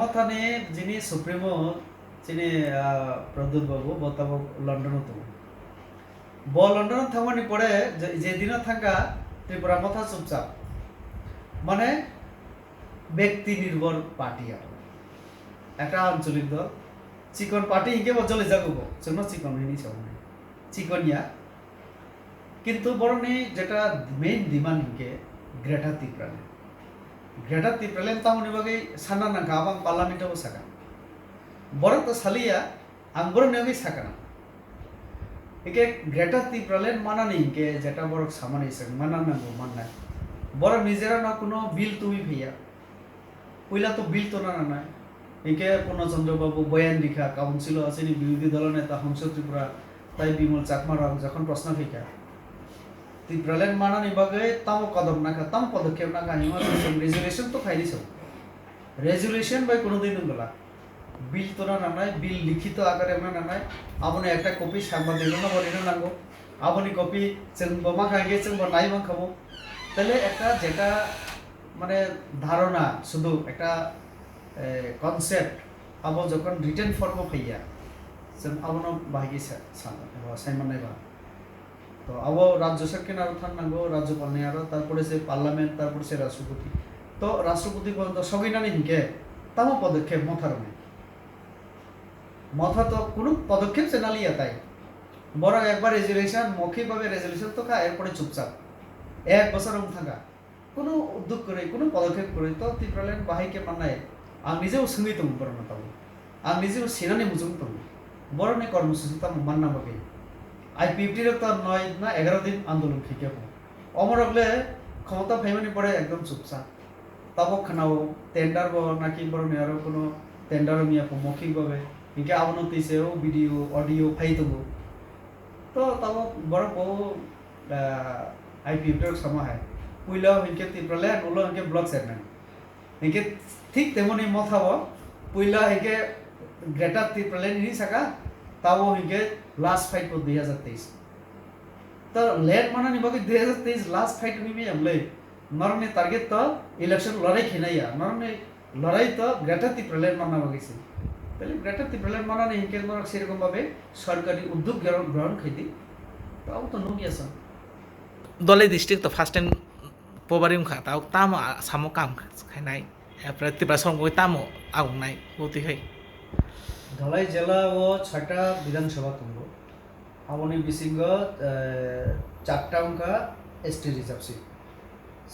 মথা নিয়ে যিনি সুপ্রিমো যিনি প্রদ্যুৎ বাবু tabuk লন্ডন তো লন্ডন থামানি পরে যেদিন থাকা ত্রিপুরা মথা চুপচাপ মানে ব্যক্তি নির্ভর পার্টি আর একটা আঞ্চলিক দল চিকন পার্টি ইনকে চলে যাবো জন্য চিকন হয়নি সব চিকনিয়া কিন্তু বরনি যেটা মেইন ডিমান্ড ইনকে গ্রেটার ত্রিপুরা তামনি বাকি সানা না গাবাং পার্লামেন্টাবো সাকা বরং তো সালিয়া आं बरं नेवि साकाना इके ग्रेटर ত্রিপুরালেন मानानि इनके जेटा बरं सामानि सं माना नांगौ माननाय बरं निजेरा ना कोनो बिल तुमि भैया पयला तो बिल तो ना ना इनके पूर्णचंद्र बाबू बयान लिखा काउंसिल आसेनि বিরোধী দল नेता हंस त्रिपुरा ताई बिमल चाकमा যখন প্রশ্ন ফিকা ত্রিপুরালেন मानानि बागै ताम कदम नाका ताम पदक्षेप नाका हिमा रेजुलेशन तो फाइलिस रेजुलेशन बाय कोनो दिन नंगला बिल तो ना बिल लिखित आकारे ना आपने एक कपि सांबादिक बरनो नांगौ आपनी कपि जों बमा खागे जों नाय मा खाबो ताहले একটা যেটা মানে ধারণা শুধু একটা কনসেপ্ট আবো যখন রিটেন ফর্ম ফাইয়া जों आबनो बाहागि साइमान नायबा तो आबो राज्य सरकार आरो थांनांगौ राज्यपालनि आरो तारपरे जे पार्लामेंट तारपरे जे राष्ट्रपति तो राष्ट्रपति पर्यन्त सगैनानै हिंके तामो पदक्षेप मथारने मथा तो কোনো পদক্ষেপ से नालिया ताई बरं একবার রেজুলেশন মৌখিকভাবে রেজুলেশন তো খা এরপরে চুপচাপ এক বছর থাকা কোনো উদ্যোগ করে কোনো পদক্ষেপ করে তো ত্রিপুরালেন বাহাইকে মানায় आं নিজেও सोङै दं बरं ताव आं নিজেও सेनानै मुजुं दं बरं ने কর্মসূচি তা मानना बागै आईपीएफटी रे तो 9 ना 11 दिन आंदोलन खिके अमरगले ক্ষমতা ফাইমানি পড়ে একদম চুপচাপ তাবো খানাও টেন্ডার ব নাকি বরং আরো কোনো টেন্ডার মিয়া মৌখিকভাবে इनके आवनति से वीडियो ऑडियो फाई दो तो तब बड़ा को आईपीएफ समा है पुइला इनके त्रिपुरालेन उलो इनके ब्लॉक चेयरमैन इनके ठीक तेमनि मथा पुइला इनके ग्रेटर त्रिपुरालेन नि साका तब इनके लास्ट फाइट को 2023 तो लेट माना नि बाकी 2023 लास्ट फाइट नि में हमले नरने टारगेट तो इलेक्शन लड़ाई खिनाया नरने लड़ाई तो ग्रेटर त्रिपुरालेन माना बाकी তাহলে গ্রেটার ত্রিপুরালেন মানানে হিংকে সেরকম ভাবে সরকারি উদ্যোগ গ্রহণ খাইতি তাও তো নুকি আছে দলে ডিস্ট্রিক্ট তো ফার্স্ট টাইম পবারিম খা তাও তামো সামো কাম খাইনাই এরপরে ত্রিপুরা সংগঠন তামো আগনাই গতি হয় ধলাই জেলা ও 6টা বিধানসভা তুঙ্গ আমনি বিসিঙ্গ 4টা অঙ্কা এসটি রিজার্ভ সিট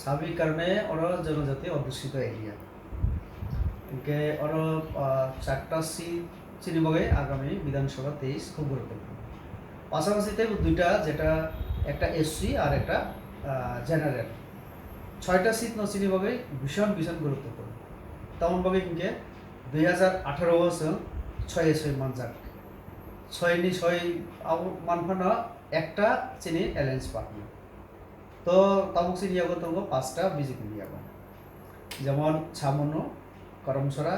স্বাভাবিক কারণে ওরা জনজাতি অধ্যুষিত এরিয়া इनके और 4टा सीट চিনিবাগে আগামী বিধানসভা 23 খুব গুরুত্বপূর্ণ পাশাপাশিতে দুইটা যেটা একটা এসসি আর একটা জেনারেল 6টা সিট ন চিনিবাগে ভীষণ গুরুত্বপূর্ণ তেমন ভাবে ইনকে 2018 বছর 6 মানজাক 6 নি 6 মানফানা একটা চিনি অ্যালায়েন্স পার্টনার তো তাবুক চিনিয়াগো তো 5টা বিজেপি নিয়াগো যেমন ছামনো करमसरा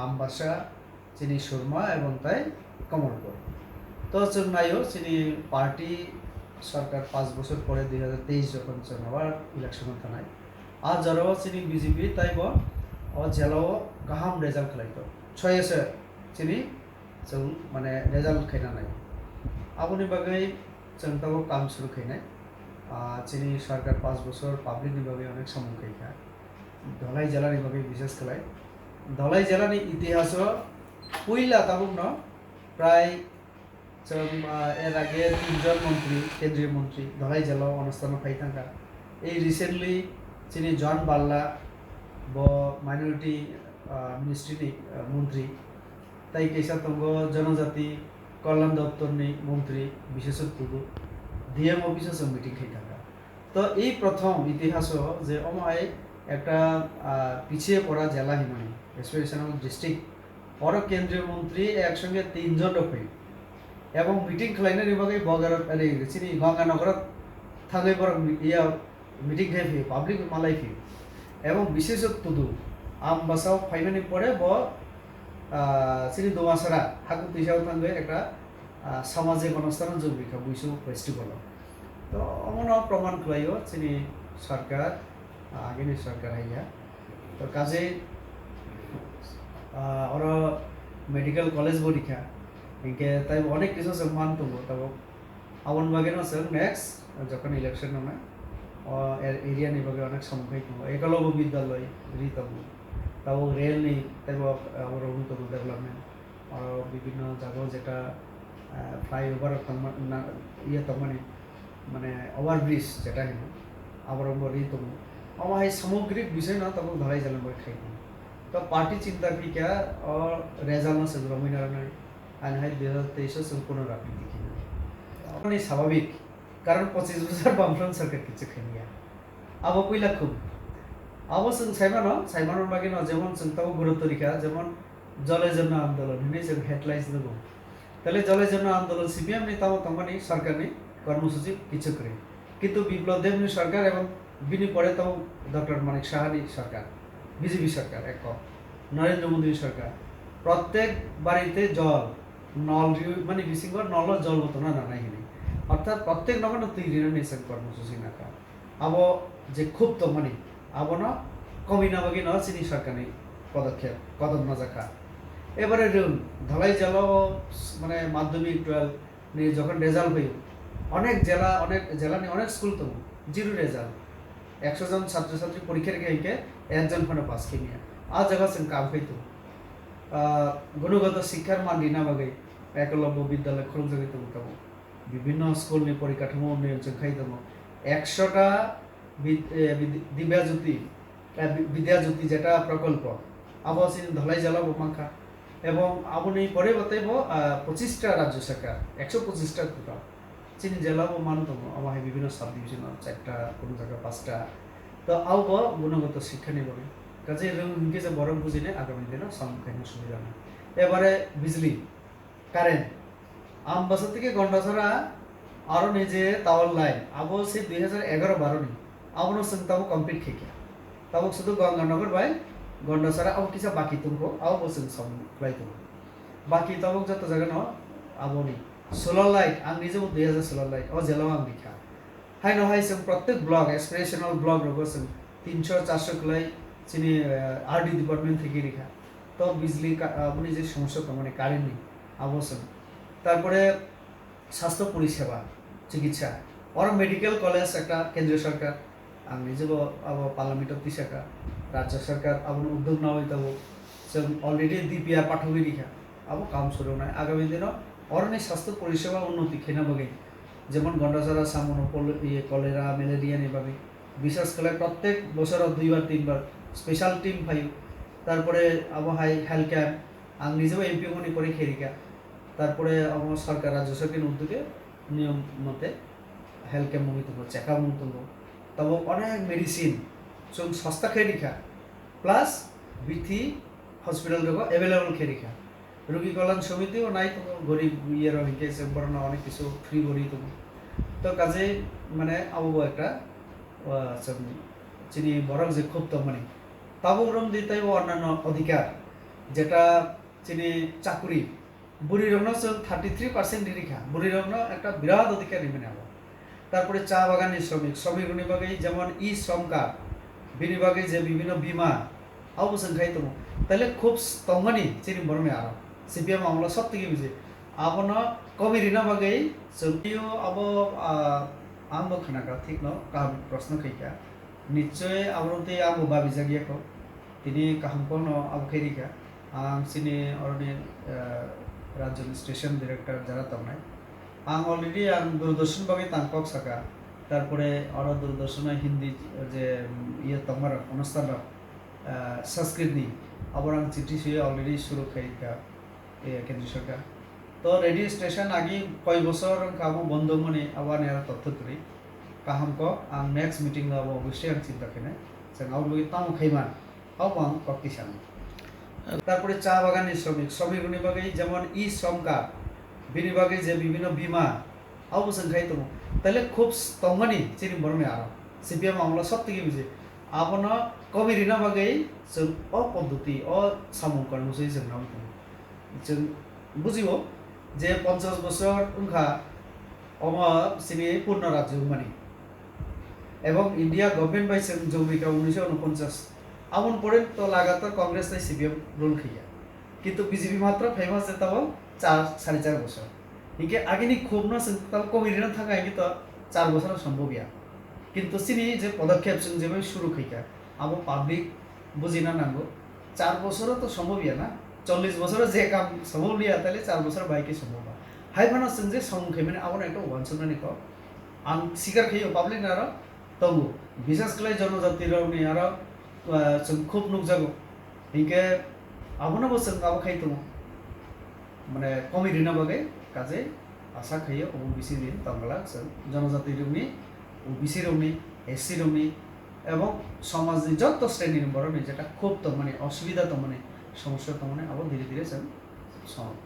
आमबासा चिनी सुरमा एवं ताई कमलपुर तो जों नायो चिनी पार्टी सरकार 5 বছর পরে 2023 যখন আবার ইলেকশন থানায় আজ যারা চিনি বিজেপি তাইব ও জেলাও গাহাম রেজাল্ট খাইতো 6 এসে চিনি जों মানে রেজাল্ট খাইনা নাই আপনি বাগै जों তাও কাম শুরু খাইনাই চিনি সরকার 5 বছর পাবলিক নিভাবে অনেক সময় খাইকা ধলাই জেলা নিভাবে বিশেষ খেলায় ধলাই জেলার ইতিহাস পইলা তাবুক ন প্রায় এর আগে 3জন মন্ত্রী কেন্দ্রীয় মন্ত্রী ধলাই জেলা অনুষ্ঠান পাই থাকা এই রিসেন্টলি যিনি জন বাল্লা ব মাইনরিটি মিনিস্ট্রি মন্ত্রী তাই কেসা তঙ্গ জনজাতি কল্যাণ দপ্তরনি মন্ত্রী বিশেষজ্ঞ ডিএম অফিসে মিটিং খাই থাকা তো এই প্রথম ইতিহাস যে অমায় একটা পিছিয়ে পড়া জেলা হিমানি এসপিরেশনাল ডিস্ট্রিক্ট और केंद्रीय मंत्री एक संगे 3 जन रखै एवं मीटिंग खलाइना निबागै बगारत अरे चिनी गंगानगर थागै बर इया मीटिंग खाइफि पब्लिक मालाइफि एवं विशेषज्ञ तुदु आम बासाव फाइनानि परे ब चिनी दोमासरा हाकु तिसाव थांगै एकटा सामाजिक अनुष्ठान जों बिखा बुइसु फेस्टिवल तो अमनो प्रमाण खलायो चिनी सरकार आगेनि सरकार हाइया तो काजे ওরা মেডিকেল কলেজ পরীক্ষা ইনকে তাই অনেক কিছু সব মানতো তাবো আবন বাগে না স্যার নেক্সট যখন ইলেকশন নামে এরিয়া নি বাগে অনেক সম্মুখীন হবো একলব্য বিদ্যালয় রিতম তাও রেল নেই তাই আমার উন্নত ডেভেলপমেন্ট আর বিভিন্ন জায়গাও যেটা ফ্লাইওভার ইয়ে তমানে মানে ওভারব্রিজ যেটা হেন আবার রিতম আমার এই সামগ্রিক বিষয় না তখন ধরাই জানান বই খাই তো পার্টি চিন্তা কি क्या और रेजाल्ट से रमिनार ने आनहाय 2023 से पुनरावृत्ति देखी अपनी स्वाभाविक कारण 25 বছর বামফ্রন্ট সরকার কিছু খাইয়া আবো কইলা খুব আবো जों সাইমানোর বাকি না যেমন जों তাও গুরুত্ব রিখা যেমন জলের জন্য আন্দোলন হিনে जों হেডলাইন্স দেব তাহলে জলের জন্য আন্দোলন সিপিএম নি তাও তমানি সরকার নি কর্মসূচি কিছু করে কিন্তু বিপ্লব দেবনী সরকার এবং বিনি পরে তাও ডক্টর মানিক সাহানি সরকার বিজেপি সরকার এক নরেন্দ্র মোদী সরকার প্রত্যেক বাড়িতে জল নল মানে বিশিঙ্গ নল জল মতো না নাই অর্থাৎ প্রত্যেক নগর তৈরি নিয়েছেন কর্মসূচি নাকা আবো যে খুব তো মানে আবো না কমি না বাকি না চিনি সরকারি পদক্ষেপ কদম না জাকা এবারে ধলাই জেলা মানে মাধ্যমিক 12 নিয়ে যখন রেজাল্ট হইল অনেক জেলা নিয়ে অনেক স্কুল তো জিরো রেজাল্ট 100 জন ছাত্রছাত্রী পরীক্ষার গিয়ে একজন ফোনে পাস কিনিয়া আজ জায়গা जों কাম হইতো গুণগত শিক্ষার মান দিনা বাগে একলব্য বিদ্যালয় খরচ হইতো তবু বিভিন্ন স্কুল নিয়ে পরিকাঠামো উন্নয়ন जों খাইতাম 100টা বিদ্যাজ্যোতি যেটা প্রকল্প আবাসিন ধলাই জেলা বোমাখা এবং আপনি পরে বতাইব 25টা রাজ্য সরকার 125টা টোটাল চিনি জেলা মানতম আমার বিভিন্ন সাব ডিভিশন 4টা কোনো জায়গা 5টা তো আউব গুণগত শিক্ষা নিয়ে কাজে ইনকে যে বড় বুঝিনে আগামী দিনে সম্মুখীন সুবিধা না এবারে বিজলি কারেন্ট আম বছর থেকে গন্ডাছড়া আরো নিজে টাওয়ার লাইন আবো সে 2011-12 নি আবনো সন্তাবো কমপ্লিট খেকে তাবো শুধু গঙ্গানগর বাই গন্ডাছড়া আবো কিসা বাকি তুমকো আবো বসেন সব প্লাই তুম বাকি তাবো যত জায়গা ন আবনি সোলার লাইট आं নিজে 2000 সোলার লাইট ও জেলাও आं লিখা हाय नहाय जों प्रत्येक ब्लक एसपिरेशनल ब्लक रगो जों 300-400 क्लाई चिनी आरडी डिपार्टमेंट থেকে রেখা তো বিজলি আপনি যে সমস্যা তো মানে কারেন্ট নেই আবশ্যক তারপরে স্বাস্থ্য পরিষেবা চিকিৎসা আর মেডিকেল কলেজ একটা কেন্দ্রীয় সরকার আমি নিজে পার্লামেন্টের তিসাকা রাজ্য সরকার আপনি উদ্যোগ না হইতাব जों অলরেডি ডিপিআর পাঠবই রেখা আবো কাম শুরু নাই আগামী দিনে অরণে স্বাস্থ্য পরিষেবা উন্নতি খেনা বগে যেমন গন্ডাছড়া সামনো কলেরা ম্যালেরিয়া নিভাবে বিশেষ করে প্রত্যেক বছর 2বার 3বার স্পেশাল টিম ফাই তারপরে আবহাই হেলথ ক্যাম্প আং নিজেও এমপি মনি করে খেরিকা তারপরে আমার সরকার রাজ্য সরকারের উদ্যোগে নিয়ম মতে হেলথ ক্যাম্প মনি তুলব চেক আপ মনি তুলব তবে অনেক মেডিসিন जों সস্তা খেরিকা প্লাস বিথি হসপিটাল রেগো অ্যাভেলেবল খেরিকা রোগী কল্যাণ সমিতিও নাই তো গরিব ইয়ের অনেকে বড় অনেক কিছু ফ্রি করি তুমি তো কাজে মানে আবহাওয়া একটা চিনি বড় যে খুব তো মানে তাবুরম দিতে অন্যান্য অধিকার যেটা চিনি চাকুরি বুড়ি রগ্ন 33% নিরীক্ষা বুড়ি রগ্ন একটা বিরাট অধিকার নিবে নেব তারপরে চা বাগানের শ্রমিক বিভাগে যেমন ই শ্রম কার্ড বিভাগে যে বিভিন্ন বিমা অবশ্যই খাই তো তাহলে খুব স্তম্ভনি চিনি বরমে আরো সিপিএম আমলা সব থেকে বুঝে আপনা কবি রিনা বাগে যদিও আব आंबो खानाका ठीक न काम प्रश्न खैका निश्चय आवरते आंबो बाबी जागियाखौ तिनी काहमखौ न आबखेरिका आं सिनि अरने राज्य स्टेशन डायरेक्टर जारा तमनाय आं अलरेडी आं दूरदर्शन बागे तांকক साका तारपरे और दूरदर्शन हिंदी जे इये तमर अनुष्ठान संस्कृतनि आबर आं चिठी सुये अलरेडी शुरू खैका केंद्र सरकार तो रेडियो स्टेशन आगे कई बছর कामो बंद मने आवा नेरा तथ्य करी काहम को आं नेक्स्ट मीटिंग अब अवश्य आं चिंता केने जों आउ लगे ताम खैमान आउ आं कक्तिसान तारपरे चा बागाननि श्रमिकनि बागै जेमन इ श्रम कार्ड बिनि बागै जे विभिन्न बीमा आउ जों खाइ तो ताले खूब स्तंगनि चिनि बरमे आरो सीपीएम আমলা সব থেকে বুঝে আপনা কবিরিনা বাগै जों अ पद्धति अ सामु कर्मसূচি जों नाम जों बुझिबो যে 50 বছর উনখা অমা সিনি পূর্ণ রাজ্য মানে এবং ইন্ডিয়া গভর্নমেন্ট বাই জৌবিকা 1949 আমন পরে তো লাগাতার কংগ্রেস তাই সিপিএম রুল খাইয়া কিন্তু বিজেপি মাত্র ফেমাস যেতাম 4-4.5 বছর ইকে আগেনি খুব না তাও কমিটিনা থাকা কিন্তু 4 বছর সম্ভব ইয়া কিন্তু চিনি যে পদক্ষেপ जों যেভাবে শুরু খাইকা আবো পাবলিক বুঝিনা নাঙ্গো 4 বছরও তো সম্ভব ইয়া না 40 বছরে যে কাম সম্ভব লিয়া তাহলে 4 বছর বাইকে সম্ভব হাই ফানা जों যে সংখ্যে মানে আবো একটা ওয়ানসনানি ক आं सिगार खायो पाब्लिक ना आरो तंगु विशेष कले जनजाति रावनि आरो जों खूब नुकजागो इनके आबोना बोसों आबो खाइ दङ माने कमेडि ना बागै काजे आशा खायो ओबीसी दिन तंगला जों जनजाति रावनि ओबीसी रावनि एससी रावनि এবং সমাজে যত শ্রেণীর বড় যেটা খুব তো মানে অসুবিধা তো মানে সমস্যা তো মানে আবার ধীরে ধীরে সমাপ্ত